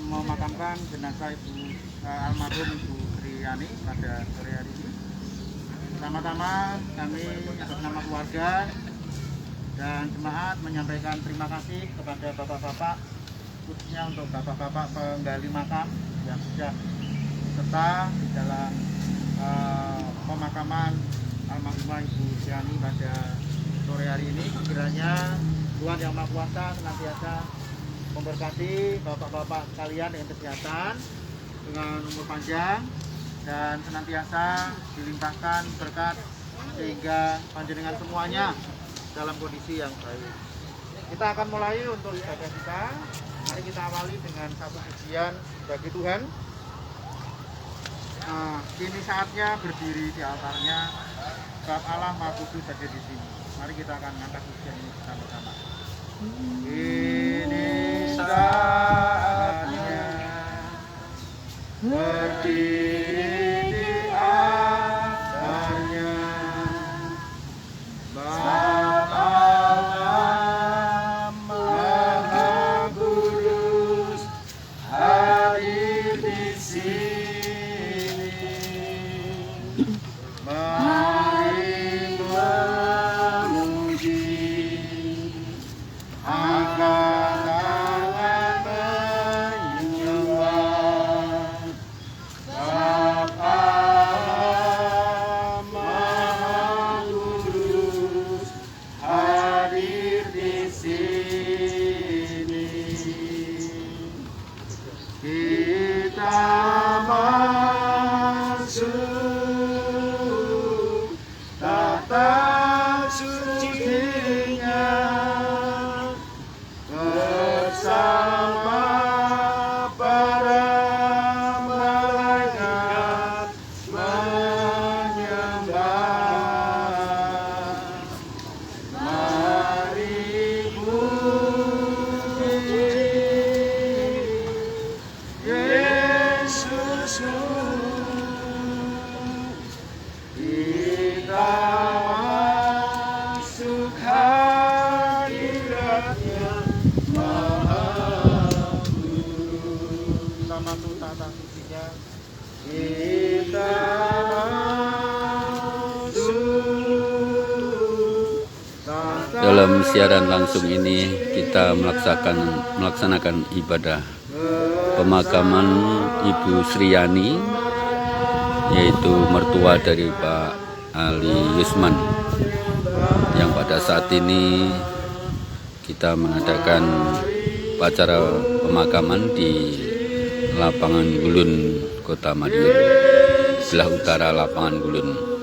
memakamkan jenazah almarhum Ibu Sriani pada sore hari ini. Pertama-tama kami atas nama keluarga dan jemaat menyampaikan terima kasih kepada bapak-bapak, khususnya untuk bapak-bapak penggali makam yang sudah serta di dalam pemakaman almarhumah Ibu Sriani pada sore hari ini. Kiranya Tuhan Yang Maha Kuasa senantiasa memberkati bapak-bapak sekalian dengan kesehatan, dengan umur panjang, dan senantiasa dilimpahkan berkat sehingga panjenengan semuanya dalam kondisi yang baik. Kita akan mulai untuk ibadah kita. Mari kita awali dengan satu pujian bagi Tuhan. Kini saatnya berdiri di altarnya, sebab Allah Maha Kudus ada di sini. Mari kita akan angkat pujian ini bersama-sama. Kini saatnya berdiri di altarnya, Bapa Allah Maha Kudus hadir di sini. Mari memuji, angkat tangan menyembah, Bapa Maha Kudus hadir di sini. Kita masuk tata sucinya bersama para malaikat menyembah. Mari puji Yesusmu, kita masuk hadiratnya Maha Kudus. Kita masuk tata sucinya, kita masuk tata. Dalam siaran langsung ini kita melaksanakan ibadah pemakaman Ibu Sriani, yaitu mertua dari Pak Ali Yusman, yang pada saat ini kita mengadakan upacara pemakaman di lapangan Gulun, Kota Madiun, sebelah utara lapangan Gulun.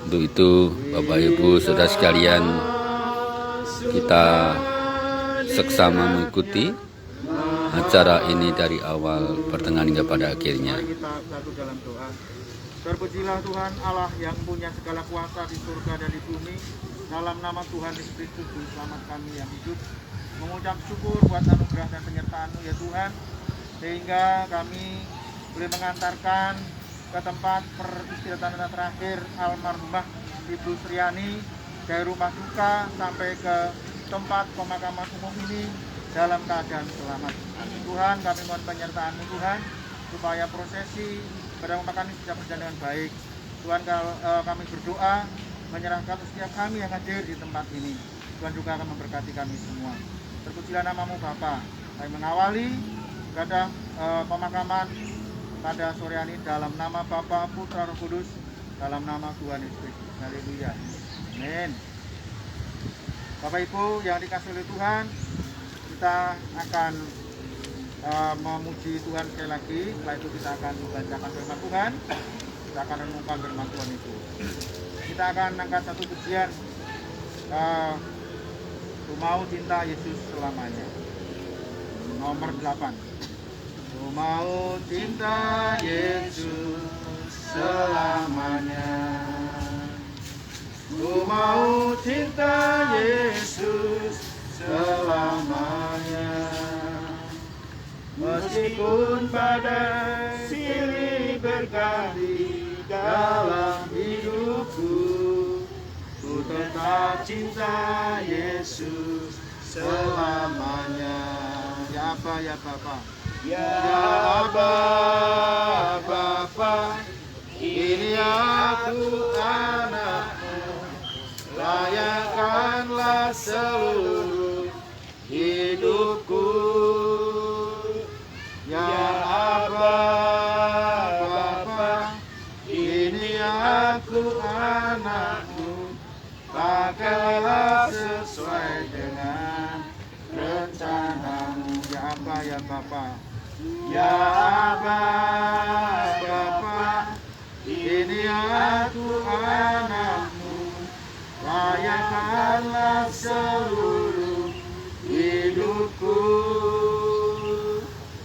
Untuk itu Bapak Ibu Saudara sekalian, kita seksama mengikuti acara ini dari awal pertengahan hingga pada akhirnya. Mari kita satu dalam doa. Terpujilah Tuhan Allah yang punya segala kuasa di surga dan di bumi. Dalam nama Tuhan Yesus Kristus, selamat kami yang hidup. Mengucap syukur buat anugerah dan penyertaan-Mu ya Tuhan, sehingga kami boleh mengantarkan ke tempat peristirahatan terakhir almarhumah Ibu Sriani dari rumah duka sampai ke tempat pemakaman umum ini dalam keadaan selamat. Tuhan, kami mohon penyertaan-Mu Tuhan, supaya prosesi pada pemakaman ini bisa berjalan dengan baik. Tuhan, kami berdoa menyerahkan setiap kami yang hadir di tempat ini. Tuhan juga akan memberkati kami semua. Terpujilah nama-Mu Bapa. Kami mengawali ibadah pemakaman pada sore ini dalam nama Bapa, Putra, Roh Kudus, dalam nama Tuhan Yesus Kristus. Haleluya. Amin. Bapak Ibu yang dikasihi oleh Tuhan, kita akan memuji Tuhan sekali lagi. Setelah itu kita akan membacakan firman Tuhan. Kita akan renungkan firman Tuhan itu. Kita akan angkat satu pujian, Ku mau cinta Yesus selamanya, nomor 8. Ku mau cinta Yesus selamanya, ku mau cinta Yesus selamanya. Meskipun badai silih berganti dalam hidupku, ku tetap cinta Yesus selamanya. Ya apa ya Bapak? Ya Aba, Bapa, ini aku anakmu, layakkanlah seluruh hidupku. Ya Aba, Bapa, ini aku anakmu, pakailah sesuai dengan rencanamu. Ya Aba, ya Bapa. Ya Aba, Bapa, ini aku anakmu, layakkanlah seluruh hidupku.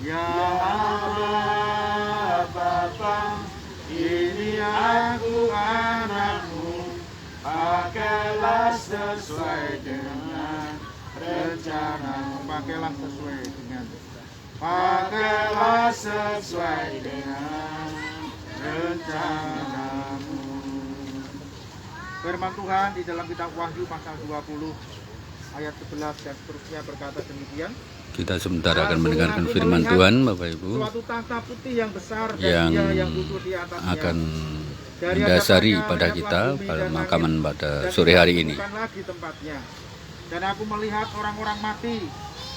Ya Aba, Bapa, ini aku anakmu, pakailah sesuai dengan rencanamu. Pakailah sesuai dengan, pakailah sesuai dengan rencanamu. Firman Tuhan di dalam kitab Wahyu pasal 20 ayat 11 dan seterusnya berkata demikian. Kita sebentar akan mendengarkan firman Tuhan, Bapak Ibu, Suatu tahta putih yang besar dan yang Dia yang duduk di atasnya. akan mendasari pada kita pada makaman pada sore hari ini. Bukan lagi tempatnya. Dan aku melihat orang-orang mati,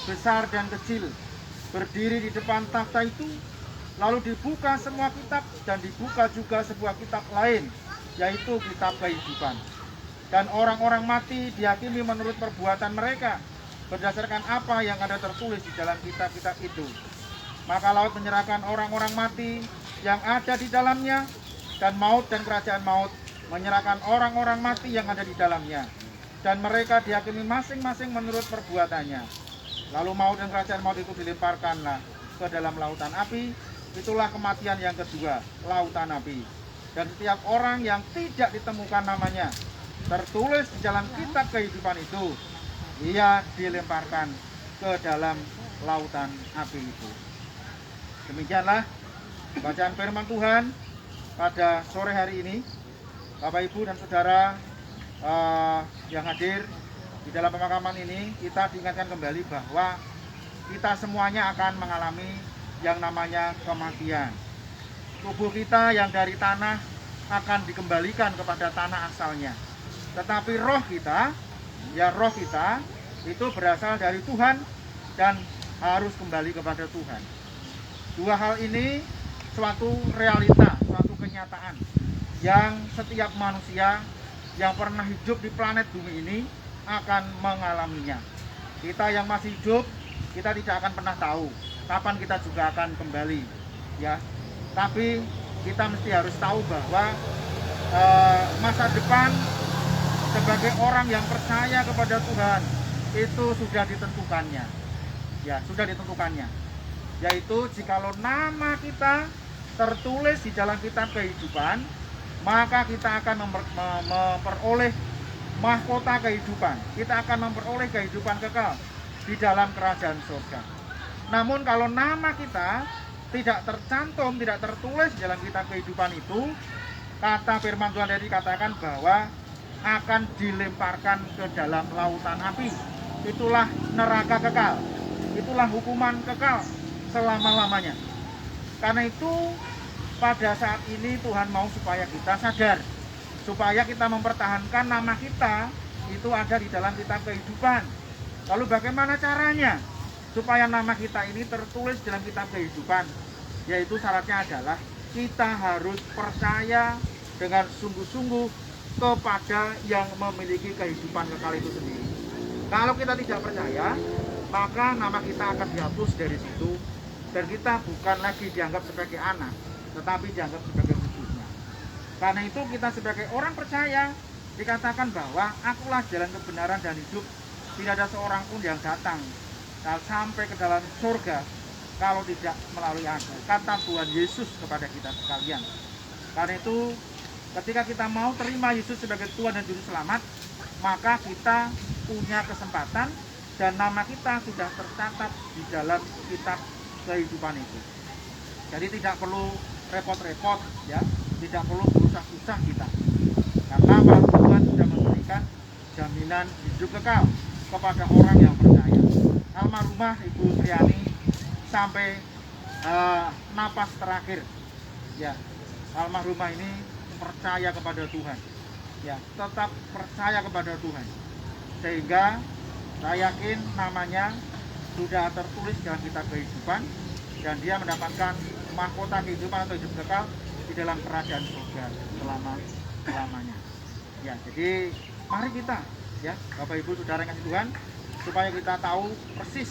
besar dan kecil, berdiri di depan tahta itu. Lalu dibuka semua kitab dan dibuka juga sebuah kitab lain, yaitu kitab kehidupan. Dan orang-orang mati dihakimi menurut perbuatan mereka, berdasarkan apa yang ada tertulis di dalam kitab-kitab itu. Maka laut menyerahkan orang-orang mati yang ada di dalamnya, dan maut dan kerajaan maut menyerahkan orang-orang mati yang ada di dalamnya. Dan mereka dihakimi masing-masing menurut perbuatannya. Lalu maut dan kerajaan maut itu dilemparkanlah ke dalam lautan api. Itulah kematian yang kedua, lautan api. Dan setiap orang yang tidak ditemukan namanya tertulis di dalam kitab kehidupan itu, ia dilemparkan ke dalam lautan api itu. Demikianlah bacaan firman Tuhan pada sore hari ini. Bapak, Ibu, dan Saudara yang hadir di dalam pemakaman ini, kita diingatkan kembali bahwa kita semuanya akan mengalami yang namanya kematian. Tubuh kita yang dari tanah akan dikembalikan kepada tanah asalnya. Tetapi roh kita itu berasal dari Tuhan dan harus kembali kepada Tuhan. Dua hal ini suatu realita, suatu kenyataan yang setiap manusia yang pernah hidup di planet bumi ini akan mengalaminya. Kita yang masih hidup, kita tidak akan pernah tahu kapan kita juga akan kembali, ya. Tapi kita mesti harus tahu bahwa masa depan sebagai orang yang percaya kepada Tuhan itu sudah ditentukannya, ya, sudah ditentukannya. Yaitu jikalau nama kita tertulis di dalam kitab kehidupan, maka kita akan memperoleh mahkota kehidupan. Kita akan memperoleh kehidupan kekal di dalam kerajaan surga. Namun kalau nama kita tidak tercantum, tidak tertulis dalam kitab kehidupan itu, kata firman Tuhan tadi katakan bahwa akan dilemparkan ke dalam lautan api. Itulah neraka kekal, itulah hukuman kekal selama-lamanya. Karena itu pada saat ini Tuhan mau supaya kita sadar, supaya kita mempertahankan nama kita itu ada di dalam kitab kehidupan. Lalu bagaimana caranya supaya nama kita ini tertulis dalam kitab kehidupan? Yaitu syaratnya adalah kita harus percaya dengan sungguh-sungguh kepada yang memiliki kehidupan kekal itu sendiri. Kalau kita tidak percaya, maka nama kita akan dihapus dari situ, dan kita bukan lagi dianggap sebagai anak, tetapi dianggap sebagai musuhnya. Karena itu kita sebagai orang percaya dikatakan bahwa akulah jalan kebenaran dan hidup, tidak ada seorang pun yang datang sampai ke dalam surga kalau tidak melalui aku, kata Tuhan Yesus kepada kita sekalian. Karena itu ketika kita mau terima Yesus sebagai Tuhan dan Juru Selamat, maka kita punya kesempatan dan nama kita sudah tercatat di dalam kitab kehidupan itu. Jadi tidak perlu repot-repot, ya, tidak perlu susah-susah kita. Karena Tuhan sudah memberikan jaminan hidup kekal kepada orang yang percaya. Almarhumah Ibu Triani sampai napas terakhir. Ya, almarhumah ini percaya kepada Tuhan. Ya, tetap percaya kepada Tuhan. Sehingga saya yakin namanya sudah tertulis dalam kitab kehidupan dan dia mendapatkan mahkota kehidupan atau hidup kekal di dalam kerajaan surga selama-lamanya. Ya, jadi mari kita, ya Bapak Ibu Saudara yang kasih Tuhan, supaya kita tahu persis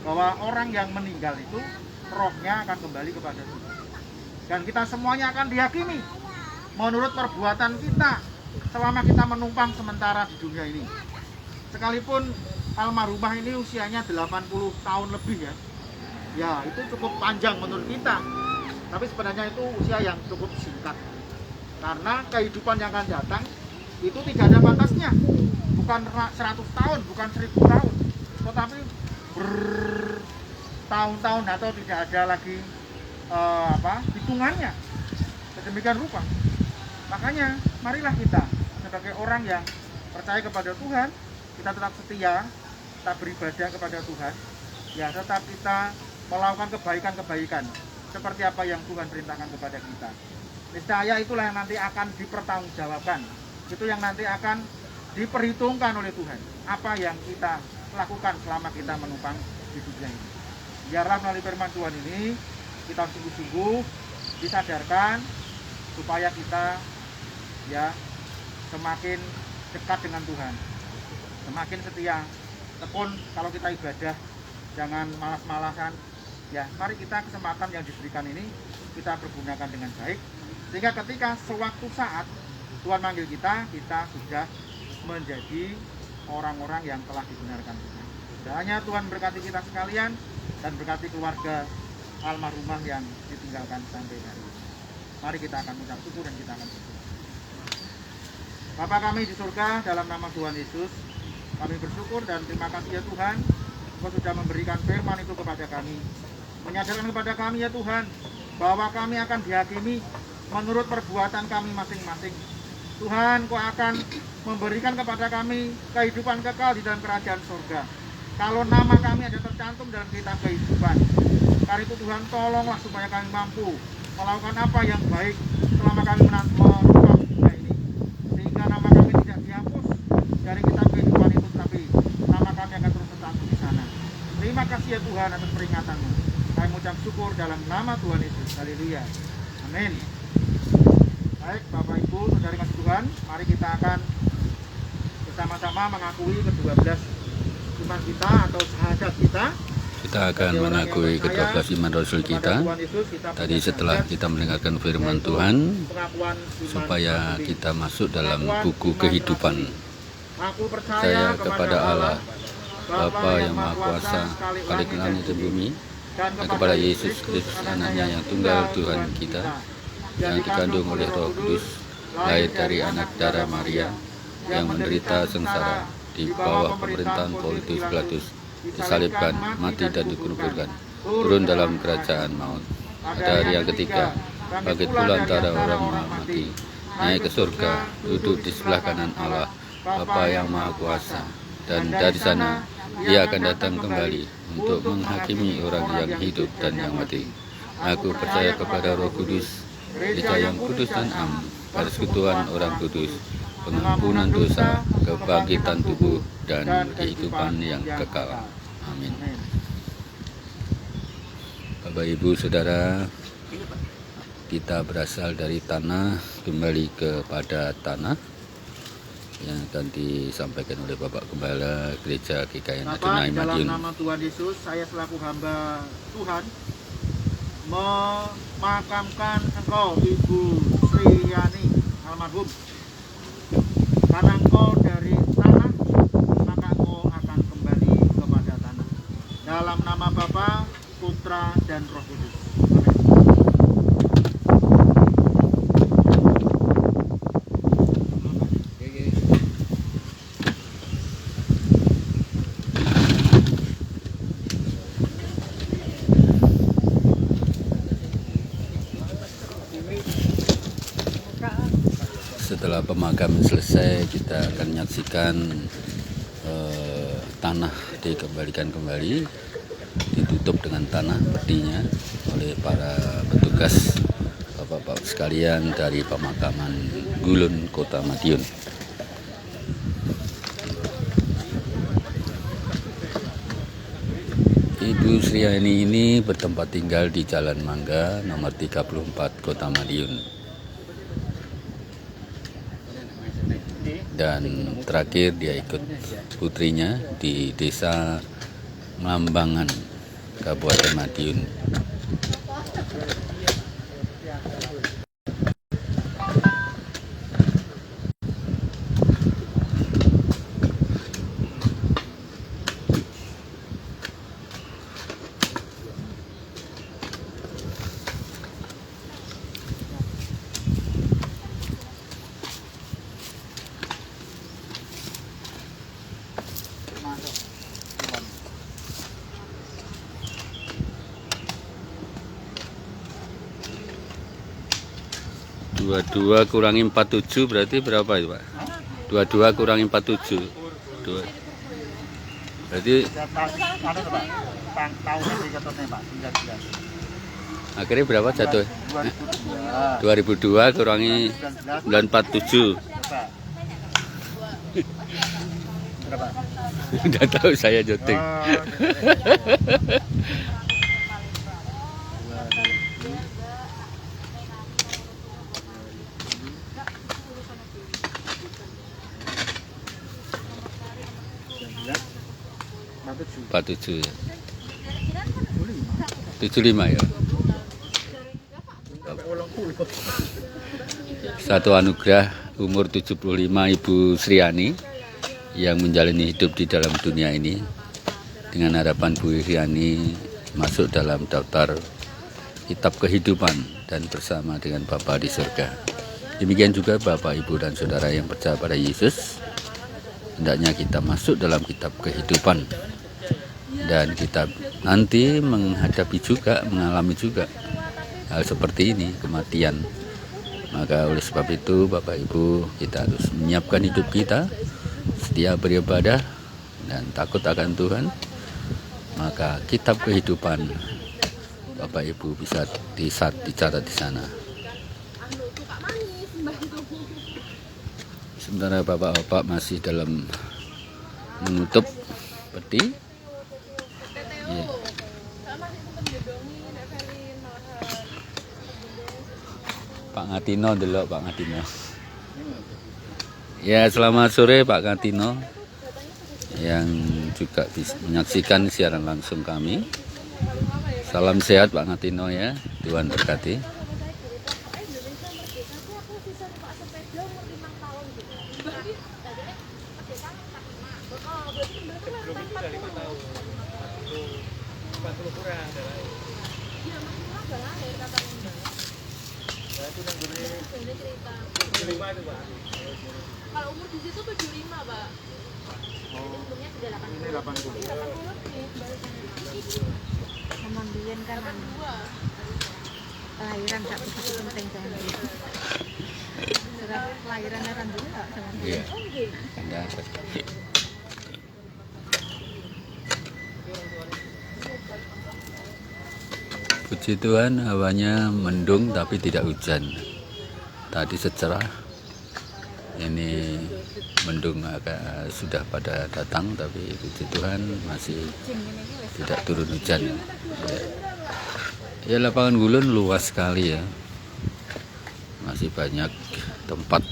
bahwa orang yang meninggal itu rohnya akan kembali kepada Tuhan. Dan kita semuanya akan dihakimi menurut perbuatan kita selama kita menumpang sementara di dunia ini. Sekalipun almarhumah ini usianya 80 tahun lebih ya. Ya, itu cukup panjang menurut kita. Tapi sebenarnya itu usia yang cukup singkat. Karena kehidupan yang akan datang itu tidak ada batasnya. Bukan 100 tahun, bukan 1000 tahun. Tetapi bertahun-tahun atau tidak ada lagi hitungannya. Sedemikian rupa. Makanya marilah kita sebagai orang yang percaya kepada Tuhan, kita tetap setia, kita beribadah kepada Tuhan, ya tetap kita melakukan kebaikan-kebaikan seperti apa yang Tuhan perintahkan kepada kita. Niscaya itulah yang nanti akan dipertanggungjawabkan. Itu yang nanti akan diperhitungkan oleh Tuhan. Apa yang kita lakukan selama kita menumpang di dunia ini. Biarlah melalui firman Tuhan ini kita sungguh-sungguh disadarkan supaya kita ya semakin dekat dengan Tuhan, semakin setia, tekun kalau kita ibadah, jangan malas-malasan. Ya, mari kita kesempatan yang diberikan ini kita pergunakan dengan baik, sehingga ketika sewaktu saat Tuhan manggil kita, kita sudah menjadi orang-orang yang telah dibenarkan Tuhan. Kiranya Tuhan berkati kita sekalian dan berkati keluarga almarhumah yang ditinggalkan sampai hari ini. Mari kita akan mengucap syukur dan kita akan berdoa. Bapa kami di surga, dalam nama Tuhan Yesus, kami bersyukur dan terima kasih ya Tuhan, Engkau sudah memberikan firman itu kepada kami. Menyadarkan kepada kami ya Tuhan, bahwa kami akan dihakimi menurut perbuatan kami masing-masing. Tuhan, Engkau akan memberikan kepada kami kehidupan kekal di dalam kerajaan surga. Kalau nama kami ada tercantum dalam kitab kehidupan. Karena itu Tuhan, tolonglah supaya kami mampu melakukan apa yang baik selama kami menumpang dunia ini. Sehingga nama kami tidak dihapus dari kitab kehidupan itu, tapi nama kami akan terus tercantum di sana. Terima kasih ya Tuhan atas peringatan-Mu. Kami mengucap syukur dalam nama Tuhan Yesus. Haleluya. Amin. Baik Bapak Ibu, saudara kasih Tuhan, mari kita akan bersama-sama mengakui ke-12 iman kita atau syahadat kita. Kita akan mengakui ke-12 iman Rasul kita. Tadi setelah kita mendengarkan firman Tuhan, supaya kita masuk dalam buku kehidupan. Saya kepada Allah, Bapa yang Maha Kuasa, Khalik langit dan bumi, dan kepada Yesus Kristus anaknya yang tunggal Tuhan kita, yang dikandung oleh Roh Kudus, lahir dari anak darah Maria, yang menderita sengsara di bawah pemerintahan Pontius Pilatus, disalibkan, mati dan dikuburkan, turun dalam kerajaan maut. Pada hari yang ketiga, bangkit pula antara orang mati, naik ke surga, duduk di sebelah kanan Allah, Bapa yang Maha Kuasa, dan dari sana Ia akan datang kembali untuk menghakimi orang yang hidup dan yang mati. Aku percaya kepada Roh Kudus, Gereja yang kudus dan am, persekutuan orang kudus, pengampunan dosa, kebangkitan tubuh, dan kehidupan yang kekal. Amin. Bapak Ibu Saudara, kita berasal dari tanah kembali kepada tanah, yang akan disampaikan oleh Bapak Gembala Gereja GKN Adonai Madiun. Dalam nama Tuhan Yesus, saya selaku hamba Tuhan memakamkan engkau Ibu Sri Yani almarhum. Karena engkau dari tanah, maka engkau akan kembali kepada tanah. Dalam nama Bapa, Putra, dan Roh Kudus. Setelah pemakaman selesai, kita akan menyaksikan tanah dikembalikan kembali, ditutup dengan tanah petinya oleh petugas Bapak-bapak sekalian dari pemakaman Gulun Kota Madiun. Ibu Sriani ini bertempat tinggal di Jalan Mangga nomor 34 Kota Madiun. Dan terakhir dia ikut putrinya di Desa Ngambangan, Kabupaten Madiun. Dua kurangi 47 berarti berapa itu Pak? 22 kurangi 47 berarti akhirnya berapa jatuh? 2002 kurangi 947. Berapa? Udah tahu saya joting. Empat tujuh ya. 75 ya. Satu anugerah umur 75 Ibu Sriani yang menjalani hidup di dalam dunia ini, dengan harapan Bu Sriani masuk dalam daftar kitab kehidupan dan bersama dengan Bapa di surga. Demikian juga Bapak, Ibu, dan Saudara yang percaya pada Yesus, hendaknya kita masuk dalam kitab kehidupan dan kita nanti menghadapi juga, mengalami juga hal seperti ini, kematian. Maka oleh sebab itu Bapak Ibu, kita harus menyiapkan hidup kita setia beribadah dan takut akan Tuhan. Maka kitab kehidupan Bapak Ibu bisa dicatat di sana. Sementara Bapak-bapak masih dalam menutup peti. Ya. Pak Ngatino dulu, Pak Ngatino. Ya, selamat sore Pak Ngatino yang juga bisa menyaksikan siaran langsung kami. Salam sehat Pak Ngatino ya, Tuhan berkati. Kalau umur di situ 75, Pak. Umurnya sudah 80. Ini 80. Kemandian kan kelahiran satu penting saya. Surat kelahirannya kan juga sama. Iya. Puji Tuhan, hawanya mendung tapi tidak hujan. Tadi secerah. Ini mendung agak sudah pada datang, tapi puji Tuhan masih tidak turun hujan. Ya, lapangan Gulun luas sekali ya, masih banyak tempat.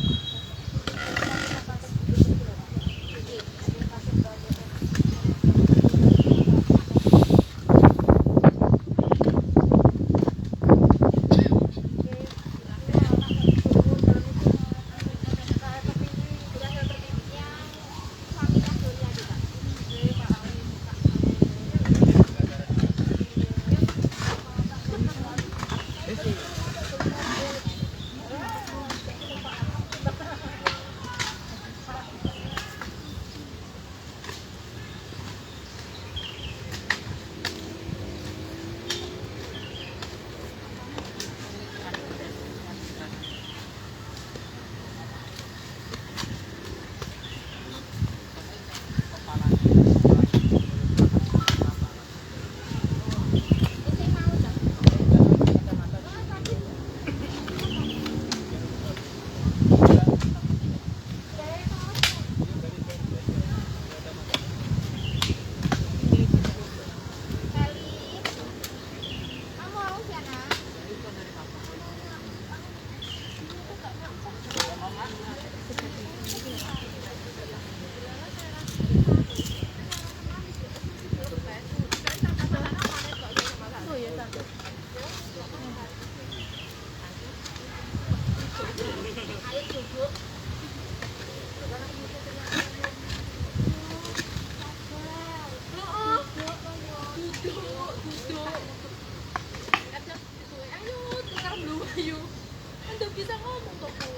Ayo, Anda bisa ngomong kok Bu.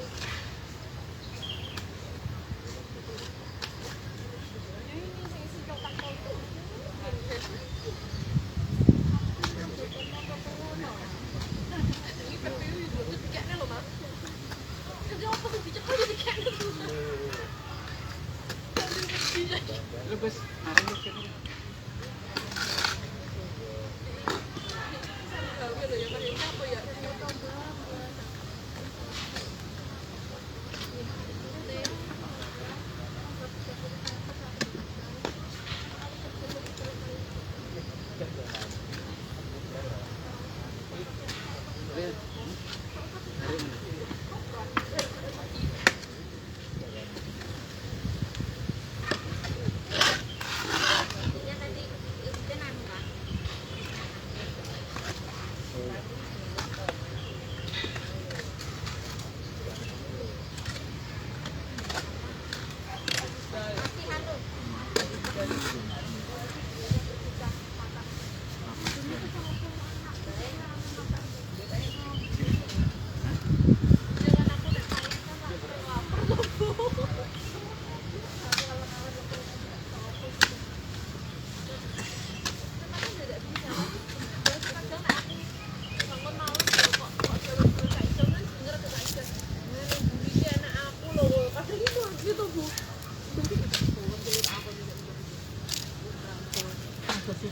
Ini sing isi kotak itu. Ini PPU itu tiketnya loh Mas. Kerja apa sih dicekel di tiketnya tuh. Lebes, hari ini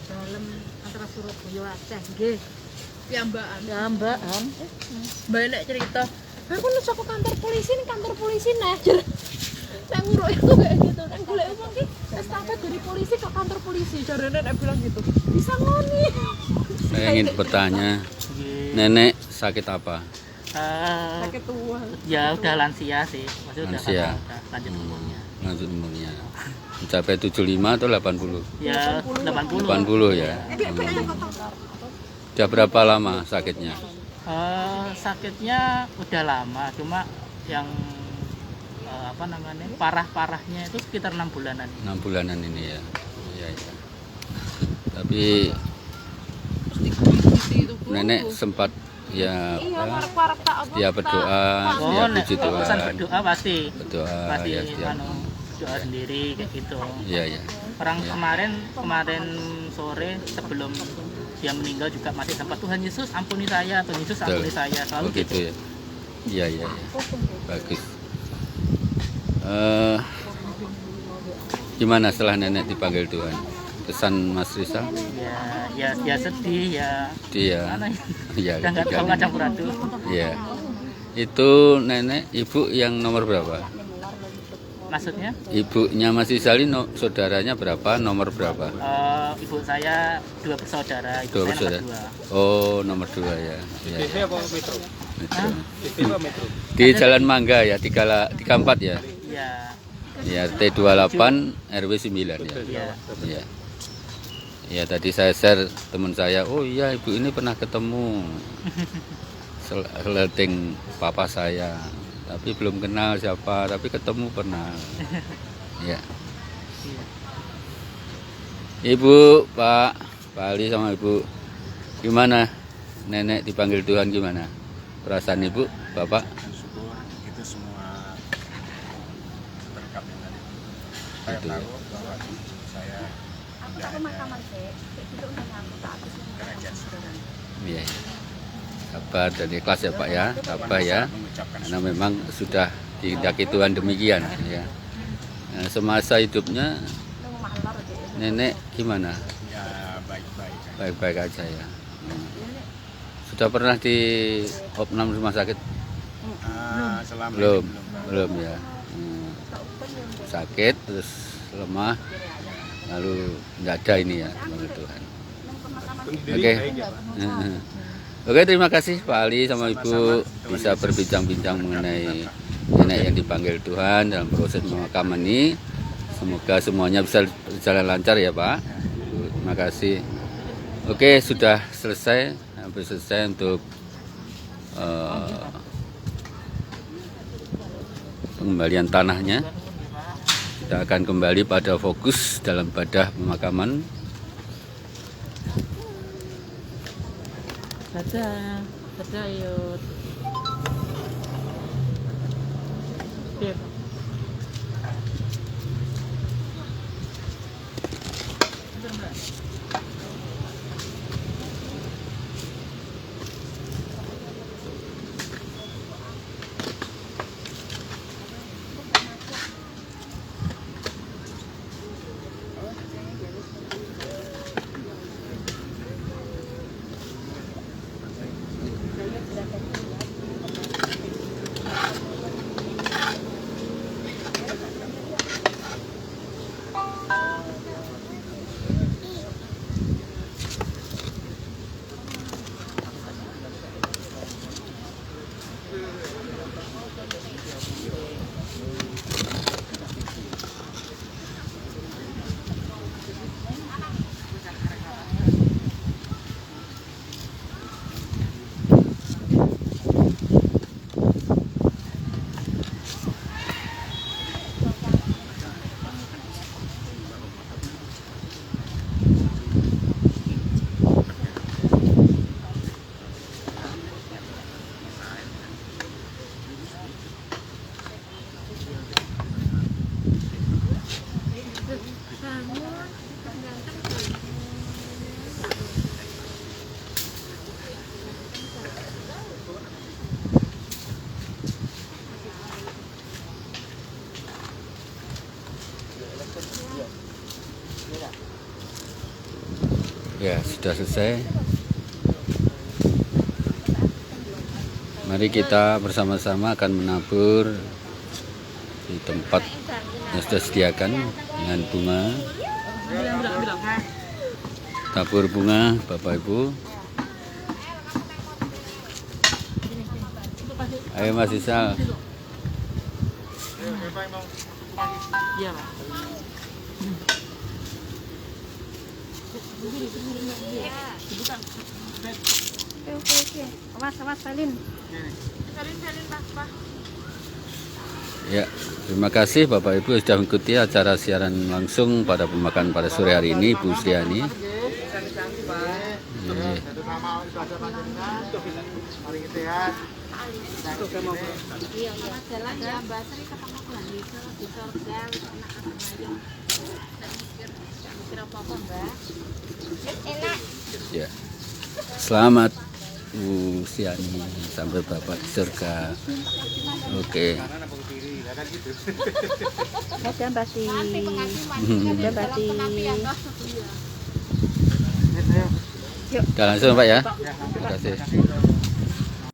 dalam antara Surabaya Aceh nggih. Piambaan. Piambaan. Banyak cerita. Aku nu saka kantor polisi nah. Nek nguruk itu kayak gitu. Nek golek wong ki estafet dari polisi ke kantor polisi. Jarene nek bilang gitu. Bisa ngoni. Saya ingin bertanya, nenek sakit apa? Sakit tua. Ya udah lansia sih, maksudnya Lansia. udah lanjut umurnya. Lanjut umurnya. Mencapai 75 atau 80? Ya 80. 80 ya. Sudah berapa lama sakitnya? Sakitnya udah lama, cuma yang apa namanya parahnya itu sekitar 6 bulanan. 6 bulanan ini ya. Iya, iya. Tapi nenek sempat ya Iya, apa, parek-parek tak apa. dia berdoa, dia Oh, puji pesan Tuhan, berdoa pasti berdoa ya setiap. berdoa sendiri kayak gitu. Iya, iya. Orang Ya. kemarin sore sebelum dia meninggal juga masih sempat Tuhan Yesus ampuni saya, Tuhan Yesus Betul. ampuni saya, selalu Oh, gitu ya. Iya, iya, iya. Bagus. Gimana setelah nenek dipanggil Tuhan? Kesan Mas Rizal? Ya sedih ya. Dia. Mana ya? Iya, Udah nggak tahu ngajak beradu. Iya. Itu nenek ibu yang nomor berapa? Maksudnya Ibunya Mas Rizal ini saudaranya berapa? Nomor berapa? ibu saya 2 bersaudara, ibu Dua saya bersaudara. nomor 2. Oh, nomor 2 ya. Iya, TV iya. apa metro? Metro. TV apa metro? Di Jalan Mangga ya, 34 ya. Ya, Ya, T28 RW 9 ya. ya. Iya. Ya, tadi saya share teman saya, oh iya ibu ini pernah ketemu seleting papa saya, tapi belum kenal siapa, tapi ketemu pernah. Ya. Ibu, Pak Ali sama Ibu, gimana nenek dipanggil Tuhan gimana? Perasaan Ibu, Bapak? Syukur itu semua berkat dari saya Gitu ya. tahu bahwa saya tidak ada kerajaan surga. Iya. Sabar dan ikhlas ya Pak ya, tabah ya. Mengucapkan Karena memang sudah dikehendaki Tuhan demikian ya. Nah, semasa hidupnya nenek gimana? ya baik-baik. Baik-baik aja ya. Sudah pernah di opnam rumah sakit? Selama Belum, ini belum. belum ya. Sakit terus lemah, lalu tidak ada ini ya, oleh Tuhan. Oke. Oke, terima kasih Pak Ali sama Ibu bisa berbincang-bincang mengenai nenek yang dipanggil Tuhan dalam proses pemakaman ini. Semoga semuanya bisa berjalan lancar ya Pak. Terima kasih. Oke, sudah selesai, hampir selesai untuk pengembalian tanahnya. Kita akan kembali pada fokus dalam ibadah pemakaman. Dadah. Dadah yuk. Iya, Pak. Ya, sudah selesai. Mari kita bersama-sama akan menabur di tempat yang sudah disediakan dengan bunga. Tabur bunga, Bapak Ibu. Ayo Mas Isal. Iya, Pak. Oke. Awas salin. Salin Pak. Ya, terima kasih Bapak Ibu sudah mengikuti acara siaran langsung pada pemakaman pada sore hari ini, Bu Sriani. Iya, jalan ya Mbak Sri ketemu Tuhan Yesus di surga, enak-enak aja. Mikir apa-apa Mbak? Enak. Ya, selamat Bu Sriani sampai Bapak di surga. Oke. Ada basi. Ada bati. Udah langsung Pak ya. Terima kasih.